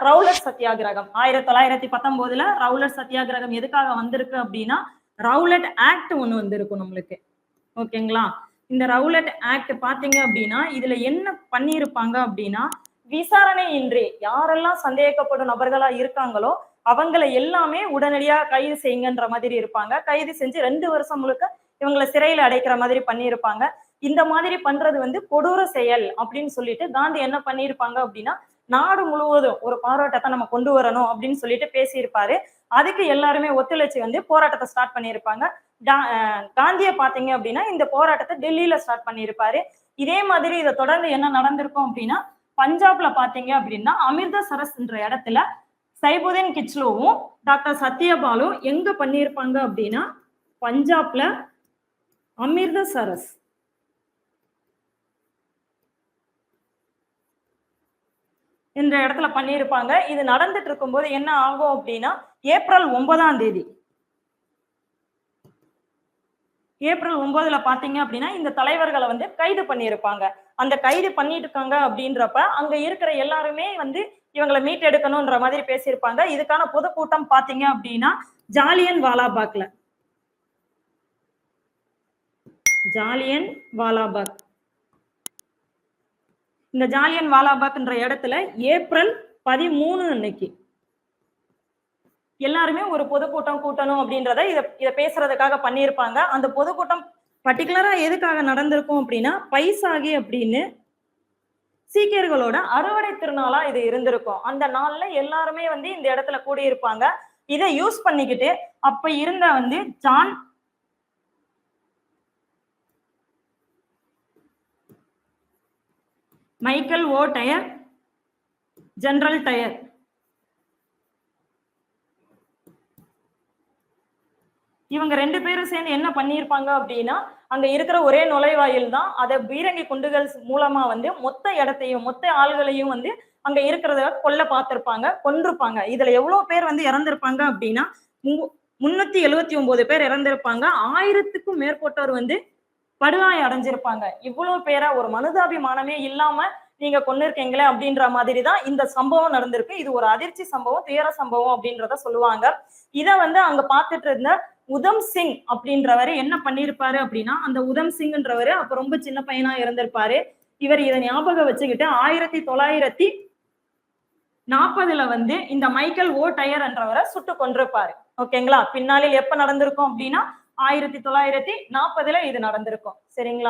Rowlatt சத்தியாகிரகம் 1919 Rowlatt சத்தியாகிரகம் எதுக்காக வந்திருக்கு அப்படின்னா ரவுலட் ஆக்ட் ஒண்ணு வந்திருக்கும் நம்மளுக்கு. ஓகேங்களா? இந்த ரவுலட் ஆக்ட் பாத்தீங்க அப்படின்னா இதுல என்ன பண்ணியிருப்பாங்க அப்படின்னா விசாரணை இன்றி யாரெல்லாம் சந்தேகப்படும் நபர்களா இருக்காங்களோ அவங்களை எல்லாமே உடனடியா கைது செய்யுங்கன்ற மாதிரி இருப்பாங்க. கைது செஞ்சு 2 வருஷம் முழுக்க இவங்களை சிறையில அடைக்கிற மாதிரி பண்ணியிருப்பாங்க. இந்த மாதிரி பண்றது வந்து கொடூர செயல் அப்படின்னு சொல்லிட்டு காந்தி என்ன பண்ணியிருப்பாங்க அப்படின்னா நாடு முழுவதும் ஒரு போராட்டத்தை நம்ம கொண்டு வரணும் அப்படின்னு சொல்லிட்டு பேசியிருப்பாரு. அதுக்கு எல்லாருமே ஒத்துழைச்சு வந்து போராட்டத்தை ஸ்டார்ட் பண்ணியிருப்பாங்க. காந்திய பாத்தீங்க அப்படின்னா இந்த போராட்டத்தை டெல்லியில ஸ்டார்ட் பண்ணியிருப்பாரு. இதே மாதிரி இதை தொடர்ந்து என்ன நடந்திருக்கும் அப்படின்னா பஞ்சாப்ல பாத்தீங்க அப்படின்னா அமிர்தசரஸ் என்ற இடத்துல சைபுதீன் கிச்லுவும் டாக்டர் சத்யபாலும் எங்க பண்ணியிருப்பாங்க அப்படின்னா பஞ்சாப்ல அமிர்தசரஸ் என்ற இடத்துல பண்ணியிருப்பாங்க. இது நடந்துட்டு இருக்கும்போது என்ன ஆகும் அப்படின்னா ஏப்ரல் 9ஆம் தேதி ஏப்ரல் 9ல பாத்தீங்க அப்படின்னா இந்த தலைவர்களை வந்து கைது பண்ணியிருப்பாங்க. அந்த கைது பண்ணிட்டு இருக்காங்க அப்படின்றப்ப அங்க இருக்கிற எல்லாருமே வந்து இவங்களை மீட்டெடுக்கணும்ன்ற மாதிரி பேசியிருப்பாங்க. இதுக்கான பொதுக்கூட்டம் பாத்தீங்க அப்படின்னா ஜாலியன் வாலாபாக்ல ஜாலியன் வாலாபாக் இந்த ஜாலியன் வாலாபாக்ன்ற இடத்துல ஏப்ரல் 13 அன்னைக்கு எல்லாருமே ஒரு பொதுக்கூட்டம் கூட்டணும் அப்படின்றத இத பேசுறதுக்காக பண்ணியிருப்பாங்க. அந்த பொதுக்கூட்டம் பர்டிகுலரா எதுக்காக நடந்திருக்கும் அப்படின்னா பைசாகி அப்படின்னு சீக்கியர்களோட அறுவடை திருநாளா இது இருந்திருக்கும். அந்த நாள்ல எல்லாருமே வந்து இந்த இடத்துல கூடியிருப்பாங்க. இதை யூஸ் பண்ணிக்கிட்டு அப்ப இருந்த வந்து ஜான் மைக்கேல் ஓ டயர், ஜெனரல் டயர் இவங்க 2 பேரும் சேர்ந்து என்ன பண்ணியிருப்பாங்க அப்படின்னா அங்க இருக்கிற ஒரே நுழைவாயில் தான் அதை பீரங்கி குண்டுகள் மூலமா வந்து மொத்த இடத்தையும் மொத்த ஆள்களையும் வந்து அங்க இருக்கிறத கொல்ல பார்த்திருப்பாங்க, கொன்றிருப்பாங்க. இதுல எவ்வளவு பேர் வந்து இறந்திருப்பாங்க அப்படின்னா 379 பேர் இறந்திருப்பாங்க. 1000க்கும் மேற்பட்டோர் வந்து படுகாயம் அடைஞ்சிருப்பாங்க. இவ்வளவு பேரா ஒரு மனிதாபிமானமே இல்லாம நீங்க கொண்டு இருக்கீங்களே அப்படின்ற மாதிரி தான் இந்த சம்பவம் நடந்திருக்கு. இது ஒரு அதிர்ச்சி சம்பவம், துயர சம்பவம் அப்படின்றத சொல்லுவாங்க. இத வந்து அங்க பார்த்துட்டு இருந்த உதம் சிங் அப்படின்றவரு என்ன பண்ணிருப்பாரு அப்படின்னா அந்த உதம் சிங்ன்றவரு அப்ப ரொம்ப சின்ன பையனா இருந்திருப்பாரு. இவர் இதை ஞாபகம் வச்சுக்கிட்டு 1940ல வந்து இந்த மைக்கேல் ஓ டயர் என்றவரை சுட்டு கொண்டிருப்பாரு. ஓகேங்களா? பின்னாளில் எப்ப நடந்திருக்கும் அப்படின்னா 1940ல இது நடந்திருக்கும். சரிங்களா?